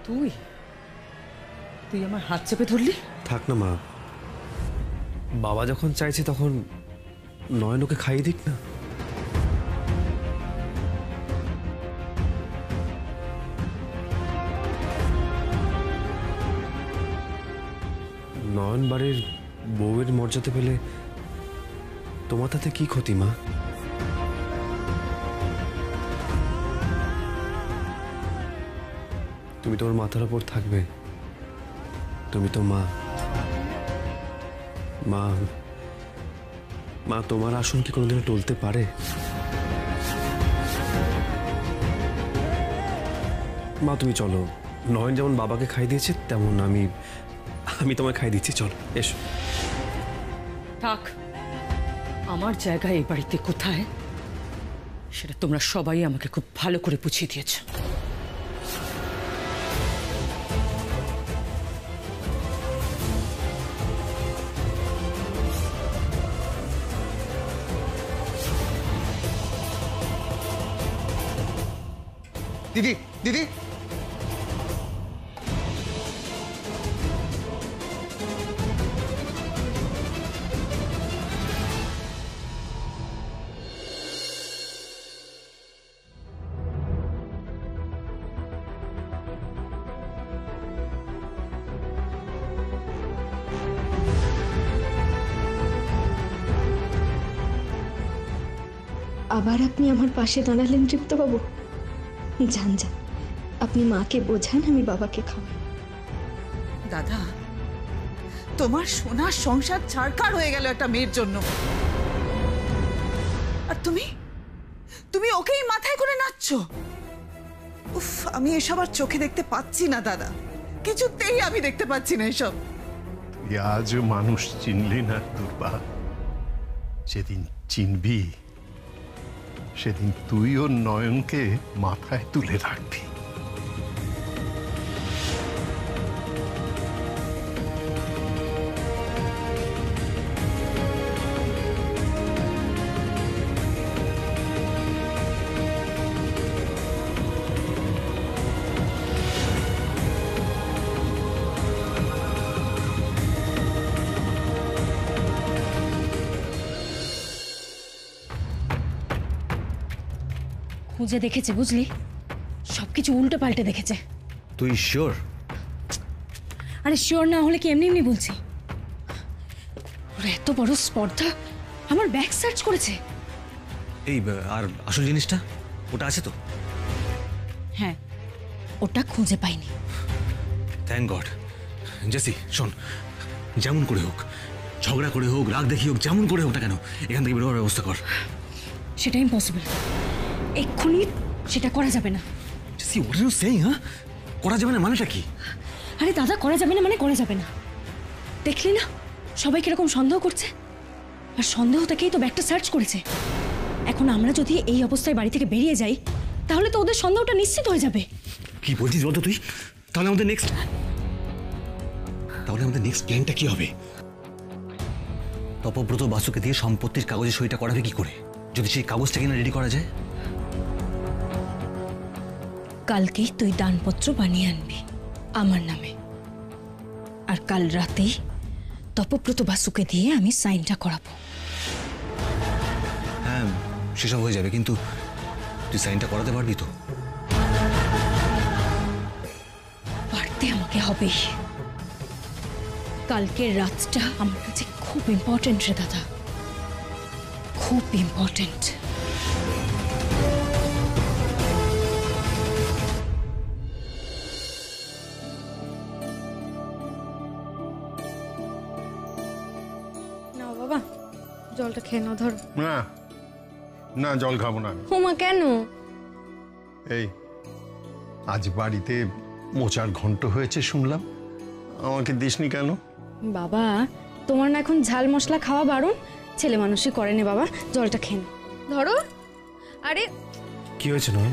তুই তুই আমার হাত চেপে ধরলি? থাক না মা, বাবা যখন চাইছে তখন নয়ন ওকে খাইয়ে দিক না। নয়ন বাড়ির বউয়ের মর্যাদা পেলে তোমার তাতে কি ক্ষতি মা? তুমি তোমার মাথার উপর থাকবে, তুমি তো মা। মা মা তোমার আসন কি কোনোদিনও টলতে পারে? মা তুমি চলো, নয়ন যেমন বাবাকে খাই দিয়েছে তেমন আমি তোমায় খাই দিচ্ছি, চলো এসো। থাক, আমার জায়গা এই বাড়িতে কোথায় সেটা তোমরা সবাই আমাকে খুব ভালো করে বুঝিয়ে দিয়েছ। দিদি দিদি, আবার আপনি আমার পাশে দাঁড়ালেন তৃপ্তবাবু। যান যান, আপনি মাকে বোঝান, আমি বাবাকে খাওয়াই। দাদা, তোমার সোনার সংসার ছাড়খাড় হয়ে গেল একটা মেয়ের জন্য, আর তুমি তুমি ওকেই মাথায় করে নাচছো। উফ, আমি এসব আর চোখে দেখতে পাচ্ছি না দাদা, কিছুতেই আমি দেখতে পাচ্ছি না এসব। আজও মানুষ চিনলি না দুর্বা, যেদিন চিনবি সেদিন তুইও নয়নকে মাথায় তুলে রাখবি। খুঁজে দেখেছে, বুঝলি, সবকিছু উল্টো পাল্টে দেখেছে। তুই শিওর? আরে শিওর না হলে কি এমনি এমনি বলছি? ওর এত বড় স্পর্ধা, আমার ব্যাগ সার্চ করেছে। এই আর আসল জিনিসটা ওটা আছে তো? হ্যাঁ, ওটা খুঁজে পাইনি। Thank god. জেসি শোন, যেমন করে হোক, ঝগড়া করে হোক, রাগ দেখি হোক, যেমন করে হোক না কেন, এখান থেকে বেরোবার ব্যবস্থা কর। সেটা ইম্পসিবল, এক্ষুনি সেটা করা যাবে না। Jessie, what are you saying? হ্যাঁ, করা যাবে না মানেটা কি? আরে দাদা, করা যাবে না মানে করা যাবে না। দেখলি না সবাই কিরকম সন্দেহ করছে, আর সন্দেহ থেকেই তো ব্যাগটা সার্চ করেছে। এখন আমরা যদি এই অবস্থায় বাড়ি থেকে বেরিয়ে যাই তাহলে তো ওদের সন্দেহটা নিশ্চিত হয়ে যাবে। কি বলছিস বলতো তুই? তাহলে আমাদের নেক্সট প্ল্যানটা কি হবে? তপব্রত বাসুকে দিয়ে সম্পত্তির কাগজে সইটা করাবে কি করে, যদি সেই কাগজটা কিনা রেডি করা যায়? কালকেই তুই দানপত্র বানিয়ে আনবি আমার নামে, আর কাল রাতেই তপব্রত বাসুকে দিয়ে আমি সাইনটা করাবো। হ্যাঁ, সেসব হয়ে যাবে, কিন্তু তুই সাইনটা করাতে পারবি তো? পারতে আমাকে হবে। কালকের রাতটা আমার কাছে খুব ইম্পর্টেন্ট রে দাদা, খুব ইম্পর্টেন্ট। নাও বাবা, জলটা খেয়ে নাও, ধরো। না না, জল খাবো না। ওমা, কেন? এই আজ বাড়িতে মোচার ঘন্ট হয়েছে শুনলাম, আমাকে দিসনি কেন? বাবা, তোমার না এখন ঝাল মশলা খাওয়া বারণ, ছেলে মানুষই করে নে বাবা, জলটা খেয়ে নাও, ধরো। আরে কি হয়েছে নয়?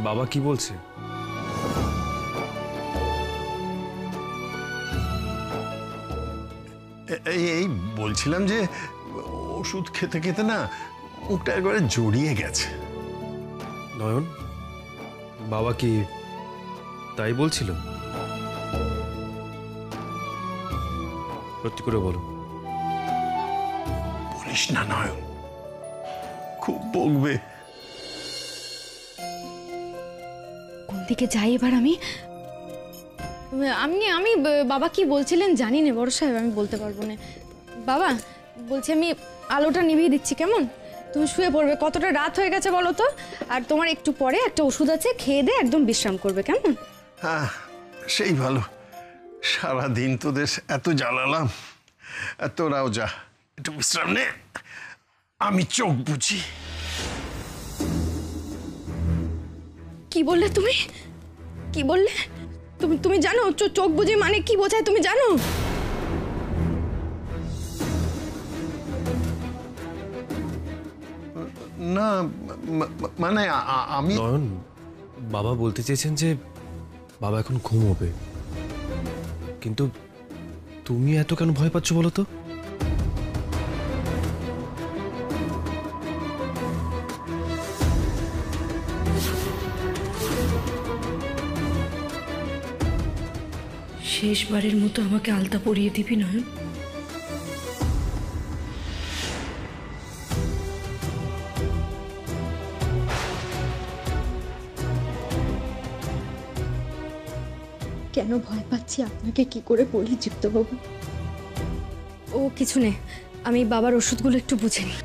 বাবা কি বলছে? এই বলছিলাম যে ওষুধ খেতে খেতে না মুখটা একবারে জড়িয়ে গেছে। নয়ন, বাবা কি তাই বলছিল? সত্যি করে বলো। বলিস না নয়ন, খুব বকবে। কোন দিকে যাই এবার আমি? আমি আমি বাবা কি বলছিলেন জানি না বড় সাহেব, আমি বলতে পারবো না। বাবা বলছি আমি আলোটা নিভিয়ে দিচ্ছি, কেমন? তুমি শুয়ে পড়বে, কতটা রাত হয়ে গেছে বলো তো। আর তোমার একটু পরে একটা ওষুধ আছে, খেয়ে দিয়ে একদম বিশ্রাম করবে, কেমন? হ্যাঁ, সেই ভালো। সারাদিন তোদের এত জ্বালালাম, তোরাও যা, একটু বিশ্রাম নে, আমি চোখ বুঝি। কি বললে তুমি? কি বললে তুমি? তুমি জানো চোখ বুঝে মানে কি বোঝায়, তুমি জানো? না মানে আমি নয়ন, বাবা বলতে চেয়েছেন যে বাবা এখন ঘুমোবে, কিন্তু তুমি এত কেন ভয় পাচ্ছ বলো তো? শেষবারের মতো আমাকে আলতা পরিয়ে দিবি নয়ন? কেন ভয় পাচ্ছি আপনাকে কি করে বলি চিত্তবাবু? ও কিছু নেই, আমি বাবার ওষুধগুলো একটু বুঝে নিই।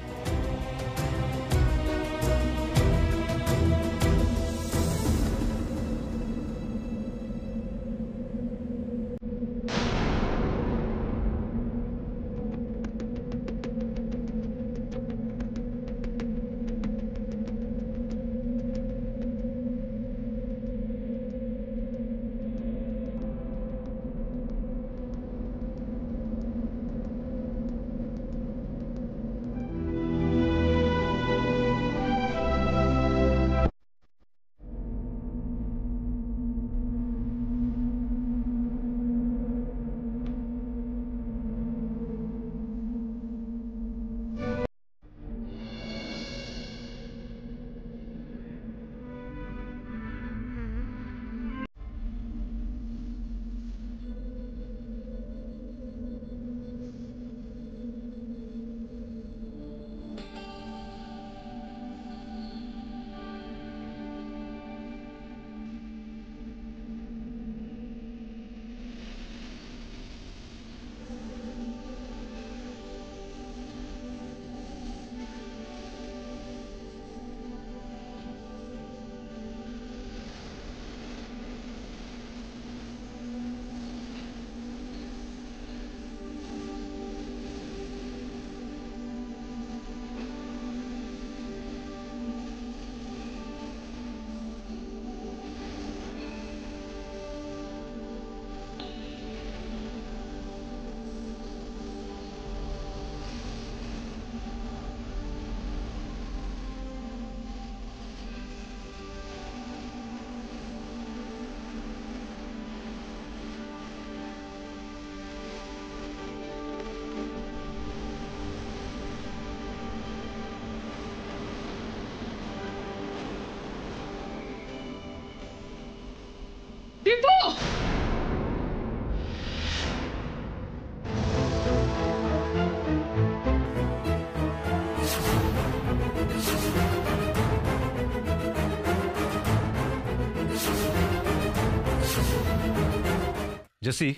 জেসি,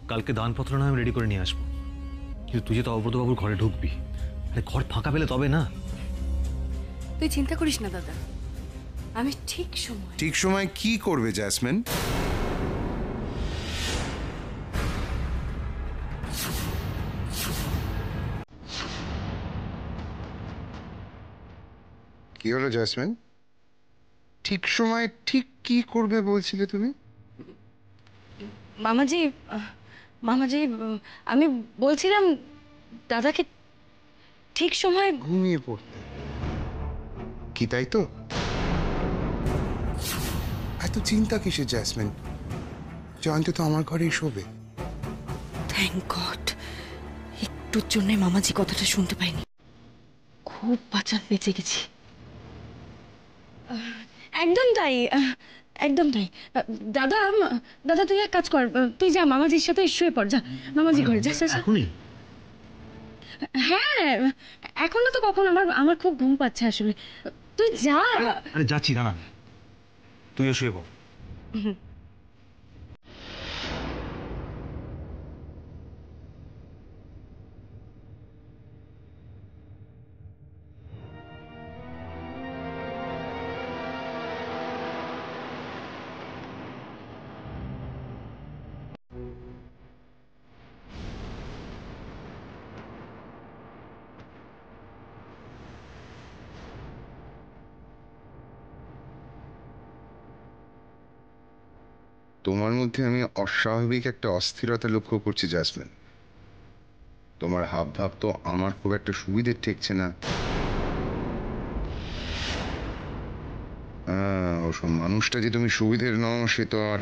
কালকে দানপত্র না আমি রেডি করে নিয়ে আসবো, কিন্তু তুই যে তো অব্রতবাবুর ঘরে ঢুকবি, আরে ঘর ফাঁকা পেলে তবে না। তুই চিন্তা করিস না দাদা, আমি ঠিক সময় কি করবে জ্যাসমিন? কি হলো জ্যাসমিন? ঠিক সময় ঠিক কি করবে বলছিলে তুমি? মামাজি, আমি বলছিলাম দাদাকে ঠিক সময় ঘুমিয়ে পড়তে। কি তাই তো? এত চিন্তা কিসের জ্যাসমিন? জয়ন্তী তো আমার ঘরেই শোবে। থ্যাংক গড, একটুর জন্য মামাজি কথাটা শুনতে পাইনি। খুব বাঁচান বেঁচে গেছি। একদম তাই, একদম তাই। দাদা, দাদা তুই এক কাজ কর, তুই যা মামাজির সাথে শুয়ে পড়, যা মামাজি ঘরে যা। এখনই? হ্যাঁ, এখন না তো কখন, আমার খুব ঘুম পাচ্ছে আসলে, তুই যা। আরে যাচ্ছি, দাঁড়া, তুইও শুয়ে পড়। তোমার মধ্যে আমি অস্বাভাবিক একটা অস্থিরতা লক্ষ্য করছি জ্যাসমিন। তোমার হাব ভাব তো আমার খুব একটা সুবিধে ঠেকছে না। ওসব মানুষটা যে তুমি সুবিধের নও সে তো আর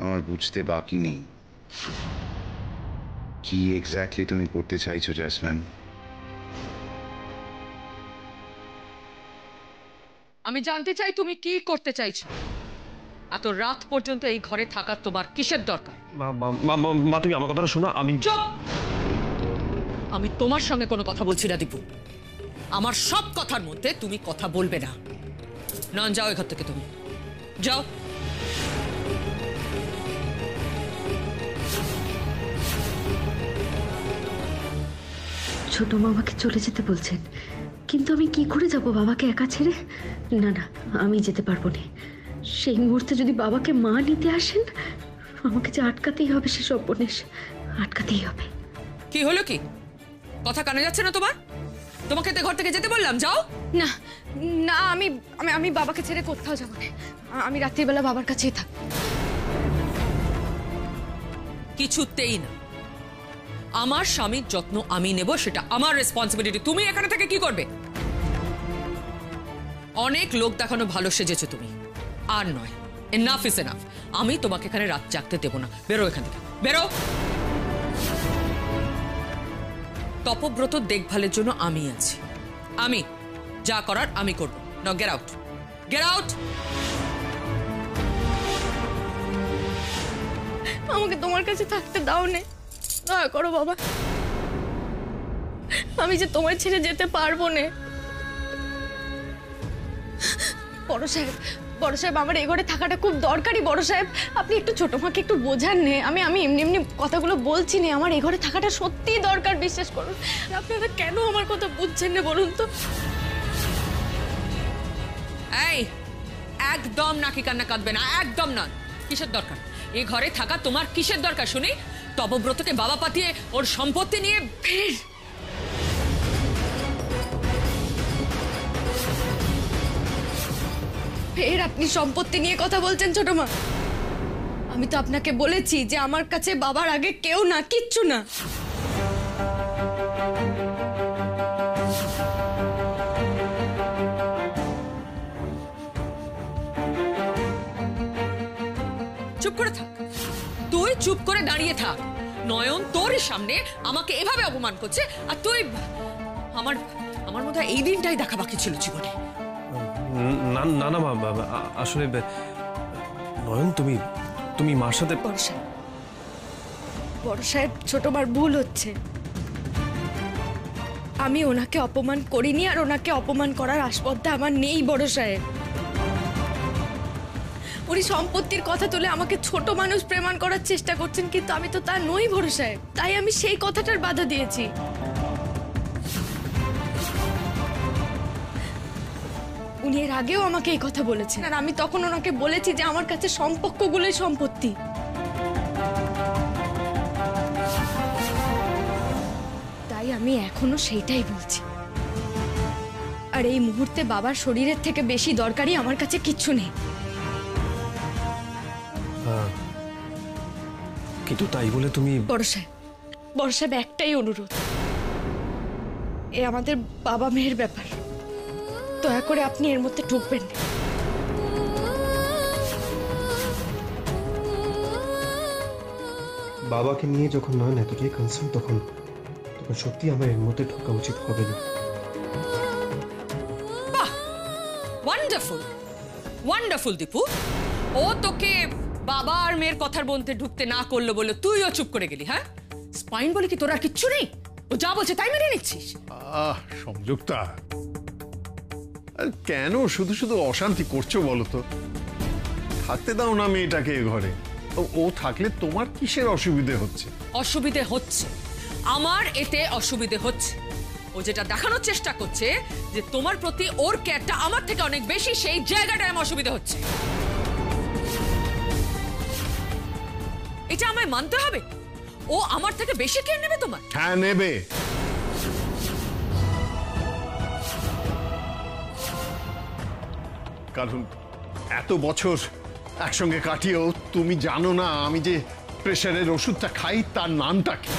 আমার বুঝতে বাকি নেই। কি এক্স্যাক্টলি তুমি করতে চাইছো জ্যাসমিন? আমি জানতে চাই তুমি কি করতে চাইছো। এত রাত পর্যন্ত এই ঘরে থাকার তোমার কিসের দরকার? মা তুমি আমার কথাটা শোনো। আমি চুপ! আমি তোমার সঙ্গে কোনো কথা বলছি না দীপু। আমার সব কথার মধ্যে তুমি কথা বলবে না। নন, যাও এখান থেকে, তুমি যাও। ছোট মামাকে চলে যেতে বলছেন, কিন্তু আমি কি করে যাব বাবাকে একা ছেড়ে? না না, আমি যেতে পারবো না। সেই মুহূর্তে যদি বাবাকে মা নিতে আসেন, আমাকে যে আটকাতেই হবে, সে সর্বনেশ আটকাতেই হবে। কি হলো, কি কথা কানে যাচ্ছে না তোমার? তোমাকে তো ঘর থেকে যেতে বললাম, যাও। না না, আমি আমি আমি বাবাকে ছেড়ে কোথাও যাবো না। আমি রাত্রিবেলা বাবার কাছেই থাক। কিছুতেই না। আমার স্বামীর যত্ন আমি নেব, সেটা আমার রেসপন্সিবিলিটি। তুমি এখানে থেকে কি করবে? অনেক লোক দেখানো ভালো সেজেছো তুমি, আর নয়। Enough is enough. আমি তোমাকে এখানে রাত জাগতে দেবো না। বেরো এখান থেকে, বেরো। তপব্রত দেখভালের জন্য আমি আছি। আমি যা করার আমি করব। নাও গেট আউট, গেট আউট। আমাকে তোমার কাছে থাকতে দাও নে, দয়া করো বাবা। আমি যে তোমায় ছেড়ে যেতে পারবো না। বড় সাহেব, বড় সাহেব, আমার এই ঘরে থাকাটা খুব দরকারি। বড় সাহেব, আপনি একটু ছোট মাকে একটু বোঝান নে। আমি এমনি এমনি কথাগুলো বলছি না, আমার এই ঘরে থাকাটা সত্যিই দরকার, বিশ্বাস করুন। আপনারা কেন আমার কথা বুঝছেন না বলুন তো? এই, একদম নাকি কান্না কাঁদবে না, একদম না। কিসের দরকার এই ঘরে থাকা? তোমার কিসের দরকার শুনি? তপব্রতকে বাবা পাঠিয়ে ওর সম্পত্তি নিয়ে ফের আপনি সম্পত্তি নিয়ে কথা বলছেন ছোট মা? আমি তো আপনাকে বলেছি যে আমার কাছে বাবার আগে কেউ না, কিচ্ছু না। চুপ করে থাক। তুই চুপ করে দাঁড়িয়ে থাক। নয়ন তোর সামনে আমাকে এভাবে অপমান করছে, আর তুই আমার আমার মধ্যে এই দিনটাই দেখা বাকি ছিল জীবনে। না না না মা, আসলে নয়ন, তুমি মার সাথে। বড় সাহেব, ছোট মার ভুল হচ্ছে। আমি ওনাকে অপমান করিনি, আর ওনাকে অপমান করার আসপদ্দা আমার নেই বড় সাহেব। উনি সম্পত্তির কথা তুলে আমাকে ছোট মানুষ প্রমাণ করার চেষ্টা করছেন, কিন্তু আমি তো তা নই বড় সাহেব। তাই আমি সেই কথাটার বাধা দিয়েছি। উনি এর আগেও আমাকে এই কথা বলেছেন, আর আমি তখন ওনাকে বলেছি যে আমার কাছে সম্পর্কগুলোই সম্পত্তি। তাই আমি এখনো সেইটাই বলছি। আর এই মুহূর্তে বাবার শরীরের থেকে বেশি দরকারি আমার কাছে কিচ্ছু নেই। কিন্তু তাই বলে তুমি। বড় সাহেব, একটাই অনুরোধ, এ আমাদের বাবা মেয়ের ব্যাপার। দয়া করে আপনি এর মধ্যে ঢুকবেন না। বাবাকে নিয়ে যখন নয়ন এতটাই কনসার্ন, তখন সত্যি আমার এর মধ্যে ঢোকা উচিত হবে না। বাহ, ওয়ান্ডারফুল। ওয়ান্ডারফুল দীপু। ও তোকে বাবা আর মেয়ের কথার মধ্যে ঢুকতে না করলো বলে তুইও চুপ করে গেলি। হ্যাঁ, স্পাইন বলে কি তোর আর কিচ্ছু নেই? ও যা বলছে তাই মেনে নিচ্ছিস? সংযুক্তা, কেন শুধু শুধু অশান্তি করছো বলো তো? থাকতে দাও না মেয়েটাকে এ ঘরে। ও থাকলে তোমার কিসের অসুবিধে হচ্ছে? অসুবিধে হচ্ছে, আমার এতে অসুবিধে হচ্ছে। ও যেটা দেখানোর চেষ্টা করছে যে তোমার প্রতি ওর কেয়ারটা আমার থেকে অনেক বেশি, সেই জায়গাটায় আমার অসুবিধা হচ্ছে। এটা আমায় মানতে হবে। ও আমার থেকে বেশি কেয়ার নেবে তোমার? হ্যাঁ, নেবে। কারণ এত বছর একসঙ্গে কাটিয়েও তুমি জানো না আমি যে প্রেশারের ওষুধটা খাই তার নামটা কি।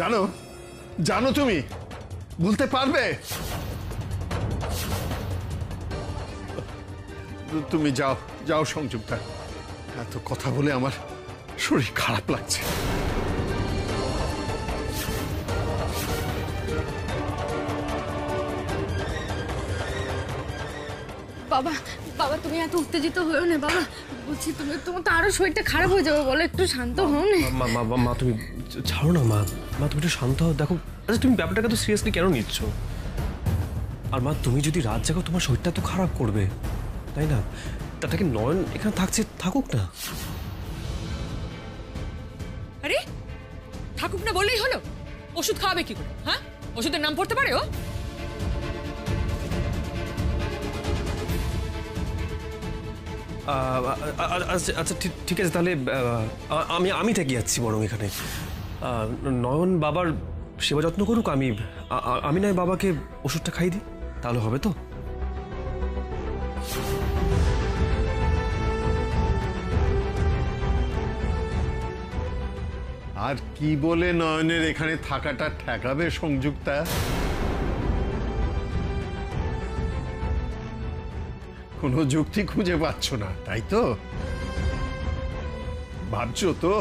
জানো জানো তুমি বলতে পারবে? তুমি যাও যাও সংযুক্তা, এত কথা বলে আমার শরীর খারাপ লাগছে। বাবা বাবা তুমি এত উত্তেজিত হয়েও না বাবা, বলছি তুমি তোমার তো আরো শরীরটা খারাপ হয়ে যাবে, বলো একটু শান্ত হও না। মা তুমি ছাড়ো না। মা তুমি একটু শান্ত হও। দেখো, আচ্ছা তুমি ব্যাপারটাকে তো সিরিয়াসলি কেন নিচ্ছ? আর মা, তুমি যদি রাত জাগো তোমার শরীরটা তো খারাপ করবে, তাই না? তাটাকে নয়ন এখানে থাকছে, থাকুক না। আরে থাকুক না বললেই হলো? ওষুধ খাওয়াবে কি করে? হ্যাঁ, ওষুধের নাম পড়তে পারে ও? আচ্ছা ঠিক আছে, তাহলে আমি থেকে যাচ্ছি বরং এখানে। নয়ন বাবার সেবা যত্ন করুক, আমি নয় বাবাকে ওষুধটা খাইয়ে দিই, তাহলে হবে তো? আর কি বলে নয়নের এখানে থাকাটা ঠেকাবে সংযুক্তা? কোনো যুক্তি খুঁজে পাচ্ছ না, তাই তো? ভাবছো তো?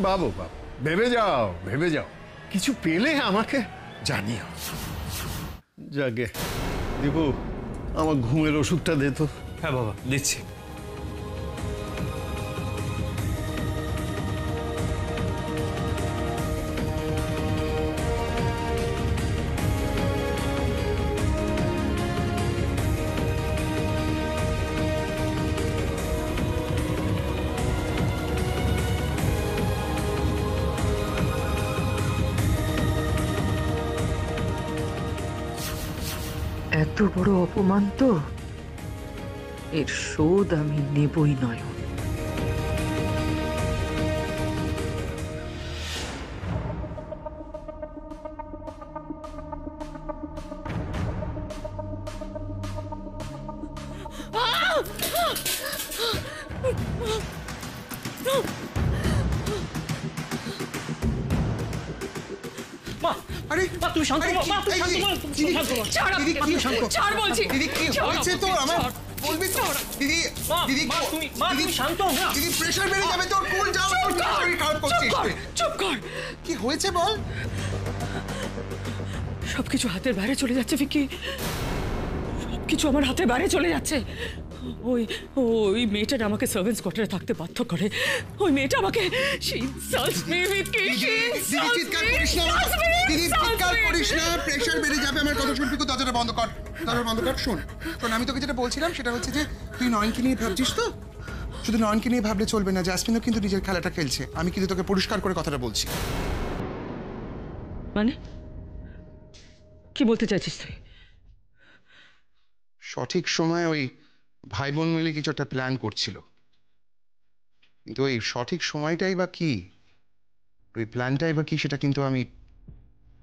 ভাবো, ভেবে যাও। কিছু পেলে আমাকে জানিও। যাগে দীপু, আমার ঘুমের ওষুধটা দে তো। হ্যাঁ বাবা, দিচ্ছি। এত বড় অপমান তো, এর শোধ আমি নেবই নয়ন। আরে তুমি শান্ত হও, মা তুমি শান্ত হও। দিদি কি শান্ত? ছাড় বলছি। দিদি কি হয়েছে তোর? আমার বলবি তো? দিদি দিদি তুমি শান্ত হও না। দিদি প্রেসার বেড়ে যাবে তোর, কোন যাও, তোর শরীর খারাপ করছিস। চুপ কর। কি হয়েছে বল? সবকিছু হাতের বাইরে চলে যাচ্ছে ভিকি, সবকিছু আমার হাতের বাইরে চলে যাচ্ছে। ওই মেয়েটা আমাকে সার্ভেন্টস কোয়ার্টারে থাকতে বাধ্য করে। ওই মেয়েটা আমাকে চিৎকার করিস না, দিদি চিৎকার করিস না, প্রেসার বেড়ে যাবে। আমার কথা শুনবি? দরজাটা বন্ধ কর, শোন, আমি তোকে যেটা বলছিলাম সেটা হচ্ছে যে তুই নয়নকে নিয়ে ভাবছিস তো। শুধু নয়নকে নিয়ে ভাবলে চলবে না, জাসমিনও কিন্তু নিজের খেলাটা খেলছে। আমি কিন্তু তোকে পরিষ্কার করে কথাটা বলছি। মানে কি বলতে চাইছিস তুই? সঠিক সময় ওই ভাই বোন মিলে কিছু একটা প্ল্যান করছিল, কিন্তু ওই সঠিক সময়টাই বা কি, ওই প্ল্যানটাই বা কি, সেটা কিন্তু আমি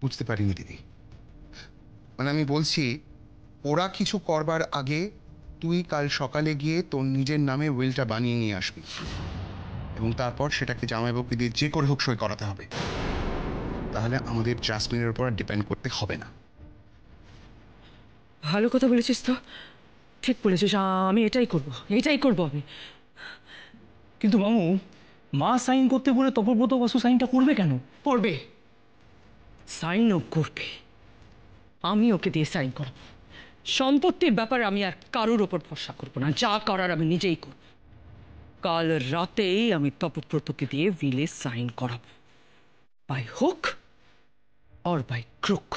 বুঝতে পারিনি দিদি। মানে আমি বলছি, ওরা কিছু করবার আগে তুই কাল সকালে গিয়ে তোর নিজের নামে উইলটা বানিয়ে নিয়ে আসবি, এবং তারপর সেটাকে জামাইবাবুকে দিয়ে যে করে হোক সই করাতে হবে। তাহলে আমাদের জাসমিনের উপর ডিপেন্ড করতে হবে না। ভালো কথা বলেছিস তো, ঠিক বলেছিস। আমি এটাই করব আমি। কিন্তু মামু, মা সাইন করতে বলে তপব্রত বাসু সাইনটা করবে কেন? করবে, সাইনও করবে। আমি ওকে দিয়ে সাইন করব। সম্পত্তির ব্যাপারে আমি আর কারোর ওপর ভরসা করবো না, যা করার আমি নিজেই করব। কাল রাতেই আমি তপব্রতকে দিয়ে উইলে সাইন করাবো, by hook or by crook.